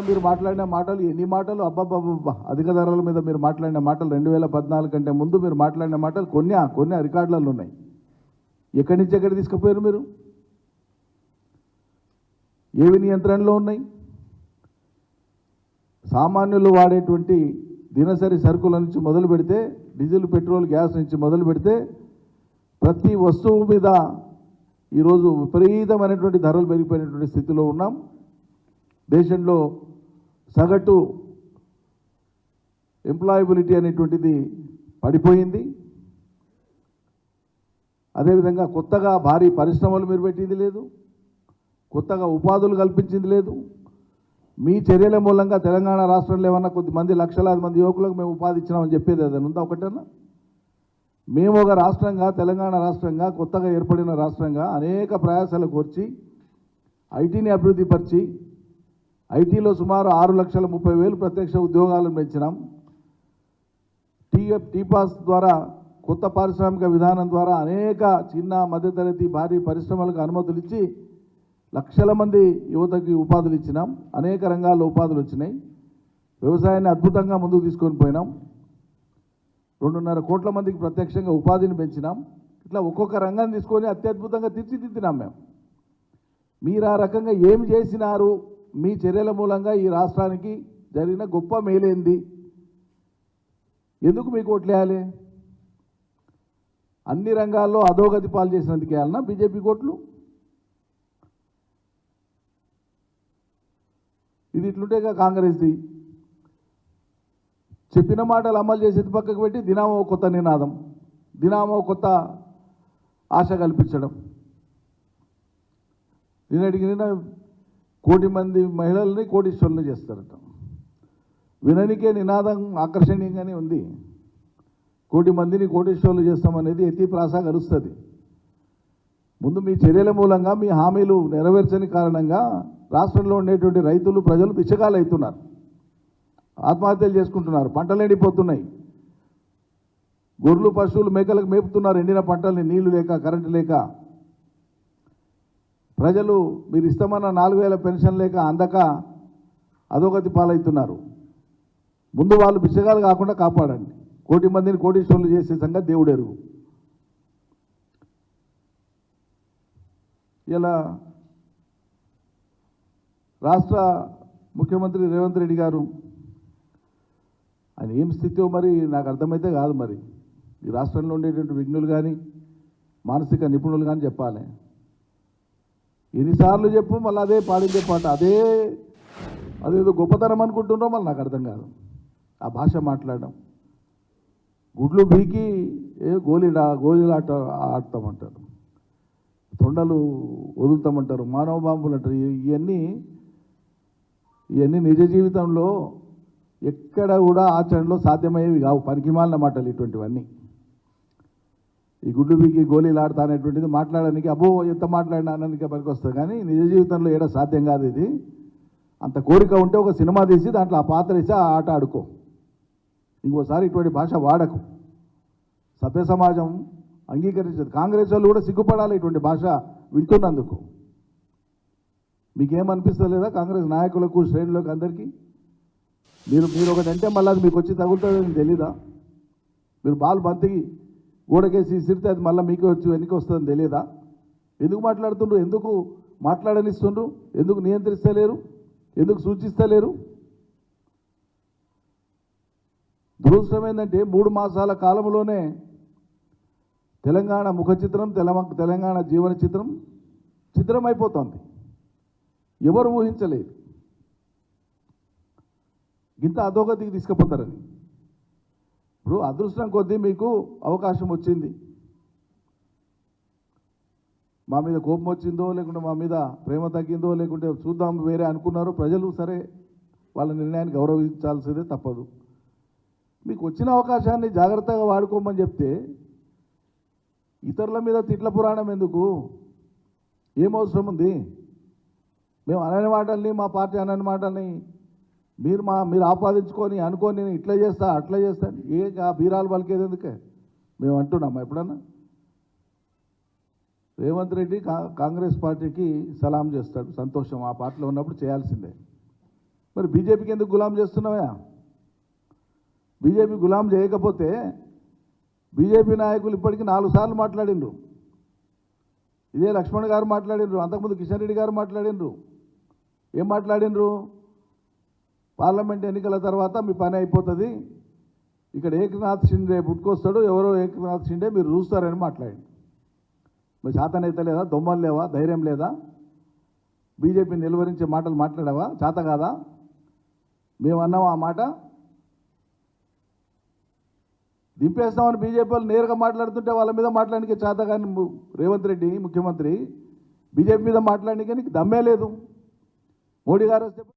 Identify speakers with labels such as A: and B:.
A: మీరు మాట్లాడిన మాటలు ఎన్ని మాటలు అబ్బబ్బబ్బా అధిక ధరల మీద మీరు మాట్లాడిన మాటలు 2014 కంటే ముందు మీరు మాట్లాడిన మాటలు కొన్ని రికార్డులలో ఉన్నాయి. ఎక్కడి నుంచి ఎక్కడ తీసుకుపోయారు మీరు? ఏవి నియంత్రణలో ఉన్నాయి? సామాన్యులు వాడేటువంటి దినసరి సరుకుల నుంచి మొదలు పెడితే డీజిల్ పెట్రోల్ గ్యాస్ నుంచి మొదలు పెడితే ప్రతి వస్తువు మీద ఈరోజు విపరీతమైనటువంటి ధరలు పెరిగిపోయినటువంటి స్థితిలో ఉన్నాం. దేశంలో సగటు ఎంప్లాయబిలిటీ అనేటువంటిది పడిపోయింది. అదేవిధంగా కొత్తగా భారీ పరిశ్రమలు మీరు పెట్టింది లేదు, కొత్తగా ఉపాధులు కల్పించింది లేదు. మీ చర్యల మూలంగా తెలంగాణ రాష్ట్రంలో ఏమన్నా కొద్దిమంది లక్షలాది మంది యువకులకు మేము ఉపాధి ఇచ్చినామని చెప్పేది ఏదైనా ఉందా? ఒకటన్నా మేము ఒక రాష్ట్రంగా తెలంగాణ రాష్ట్రంగా కొత్తగా ఏర్పడిన రాష్ట్రంగా అనేక ప్రయాసాలు కోర్చి ఐటీని అభివృద్ధి పరిచి ఐటీలో సుమారు 6,30,000 ప్రత్యక్ష ఉద్యోగాలను పెంచినాం. టీపాస్ ద్వారా కొత్త పారిశ్రామిక విధానం ద్వారా అనేక చిన్న మధ్యతరగతి భారీ పరిశ్రమలకు అనుమతులు ఇచ్చి లక్షల మంది యువతకి ఉపాధులు ఇచ్చినాం. అనేక రంగాల్లో ఉపాధులు వచ్చినాయి. వ్యవసాయాన్ని అద్భుతంగా ముందుకు తీసుకొని పోయినాం. 2.5 కోట్ల మందికి ప్రత్యక్షంగా ఉపాధిని పెంచినాం. ఇట్లా ఒక్కొక్క రంగాన్ని తీసుకొని అత్యద్భుతంగా తీర్చిదిద్దినాం మేము. మీరు ఆ రకంగా ఏమి చేసినారు? మీ చర్యల మూలంగా ఈ రాష్ట్రానికి జరిగిన గొప్ప మేలేంది? ఎందుకు మీకు ఓట్లేయాలి? అన్ని రంగాల్లో అధోగతి పాలు చేసినందుకు వేయాలన్నా బీజేపీ కోట్లు? ఇది ఇట్లుంటేగా కాంగ్రెస్ది చెప్పిన మాటలు అమలు చేసేది పక్కకు పెట్టి దినామో కొత్త నినాదం, దినామో కొత్త ఆశ కల్పించడం. నిన్నటికి 1 కోటి మంది మహిళల్ని కోటీశ్వరులు చేస్తారట. విననికే నినాదం ఆకర్షణీయంగానే ఉంది. 1 కోటి మందిని కోటీశ్వరులు చేస్తామనేది ఎత్తి ప్రాస కలుస్తుంది. ముందు మీ చర్యల మూలంగా మీ హామీలు నెరవేర్చని కారణంగా రాష్ట్రంలో ఉండేటువంటి రైతులు ప్రజలు బిచ్చగాలు అవుతున్నారు, ఆత్మహత్యలు చేసుకుంటున్నారు, పంటలు ఎండిపోతున్నాయి. గొర్రెలు పశువులు మేకలకు మేపుతున్నారు ఎండిన పంటల్ని, నీళ్లు లేక కరెంటు లేక. ప్రజలు మీరు ఇస్తామన్న 4,000 పెన్షన్ లేక అందక అధోగతి పాలవుతున్నారు. ముందు వాళ్ళు బిచ్చగాలు కాకుండా కాపాడండి. 1 కోటి మందిని కోటీశ్వరులు చేసే సంగతి దేవుడు ఎరుగు. ఇలా రాష్ట్ర ముఖ్యమంత్రి రేవంత్ రెడ్డి గారు ఆయన ఏం స్థితిలో మరి నాకు అర్థమైతే కాదు. మరి ఈ రాష్ట్రంలో ఉండేటువంటి విఘ్నులు కానీ మానసిక నిపుణులు కానీ చెప్పాలి. ఎన్నిసార్లు చెప్పు మళ్ళీ అదే పాడిందే పాట, అదేదో గొప్పతనం అనుకుంటుండ్రో మళ్ళీ నాకు అర్థం కాదు. ఆ భాష మాట్లాడడం, గుడ్లు బీకి గోళీలాట ఆడతామంటారు, తొండలు వదులుతామంటారు, మానవ బాంబులు అంటారు. ఇవన్నీ నిజ జీవితంలో ఎక్కడ కూడా ఆచరణలో సాధ్యమయ్యేవి కావు, పనికిమాలిన మాటలు ఇటువంటివన్నీ. ఈ గుడ్డు బీకి గోళీలు ఆడతా అనేటువంటిది మాట్లాడడానికి అబ్బో ఎంత మాట్లాడినానికి పనికి వస్తుంది, కానీ నిజ జీవితంలో ఏడా సాధ్యం కాదు ఇది. అంత కోరిక ఉంటే ఒక సినిమా తీసి దాంట్లో ఆ పాత్ర వేసి ఆ ఆట ఆడుకో, ఇంకోసారి ఇటువంటి భాష వాడకు. సభ్య సమాజం అంగీకరించదు. కాంగ్రెస్ వాళ్ళు కూడా సిగ్గుపడాలి ఇటువంటి భాష వింటున్నందుకు. మీకేమనిపిస్తలేదా కాంగ్రెస్ నాయకులకు, శ్రేణులకు, అందరికీ? మీరు ఒకటంటే మళ్ళీ అది మీకు వచ్చి తగులుతుందని తెలీదా? మీరు బాల్ బంతికి గోడకేసి ఇసిరితే అది మళ్ళీ మీకే వచ్చి వెనక్కి వస్తుందని తెలియదా? ఎందుకు మాట్లాడుతుండ్రు? ఎందుకు మాట్లాడనిస్తుండ్రు? ఎందుకు నియంత్రిస్తలేరు? ఎందుకు సూచిస్తలేరు? దురదృష్టం ఏంటంటే 3 మాసాల కాలంలోనే తెలంగాణ ముఖ చిత్రం, తెలంగాణ జీవన చిత్రం అయిపోతుంది. ఎవరు ఊహించలేదు ఇంత అధోగతికి తీసుకుపోతారని. ఇప్పుడు అదృష్టం కొద్దీ మీకు అవకాశం వచ్చింది. మా మీద కోపం వచ్చిందో లేకుంటే మా మీద ప్రేమ తగ్గిందో లేకుంటే చూద్దాం వేరే అనుకున్నారో ప్రజలు, సరే వాళ్ళ నిర్ణయాన్ని గౌరవించాల్సిందే, తప్పదు. మీకు వచ్చిన అవకాశాన్ని జాగ్రత్తగా వాడుకోమని చెప్తే ఇతరుల మీద తిట్ల పురాణం ఎందుకు? ఏమవసరం ఉంది? మేము అనని మాటల్ని, మా పార్టీ అనని మాటల్ని మీరు ఆపాదించుకొని అనుకొని నేను ఇట్లా చేస్తా అట్లా చేస్తాను ఆ బీరాలు పలికేది ఎందుకే మేము అంటున్నాము ఎప్పుడన్నా? రేవంత్ రెడ్డి కాంగ్రెస్ పార్టీకి సలాం చేస్తాడు, సంతోషం. ఆ పార్టీలో ఉన్నప్పుడు చేయాల్సిందే. మరి బీజేపీకి ఎందుకు గులాం చేస్తున్నావా? బీజేపీ గులాం చేయకపోతే బీజేపీ నాయకులు ఇప్పటికీ 4 సార్లు మాట్లాడిండ్రు. ఇదే లక్ష్మణ్ గారు మాట్లాడిండ్రు, అంతకుముందు కిషన్ రెడ్డి గారు మాట్లాడిండ్రు. ఏం మాట్లాడిండ్రు? పార్లమెంట్ ఎన్నికల తర్వాత మీ పని అయిపోతుంది, ఇక్కడ ఏకనాథ్ షిండే పుట్టుకొస్తాడు, ఎవరో ఏకనాథ్ షిండే మీరు చూస్తారని మాట్లాడింది. మరి చేతనైతే లేదా? దొమ్మలు లేవా? ధైర్యం లేదా? బీజేపీని నిలువరించే మాటలు మాట్లాడావా? చేత కాదా? మేము అన్నాం ఆ మాట. దింపేస్తామని బీజేపీ వాళ్ళు నేరుగా మాట్లాడుతుంటే వాళ్ళ మీద మాట్లాడడానికి చేత కానీ రేవంత్ రెడ్డి ముఖ్యమంత్రి బీజేపీ మీద మాట్లాడడానికి నీకు దమ్మే లేదు. మోడీ గారు వస్తే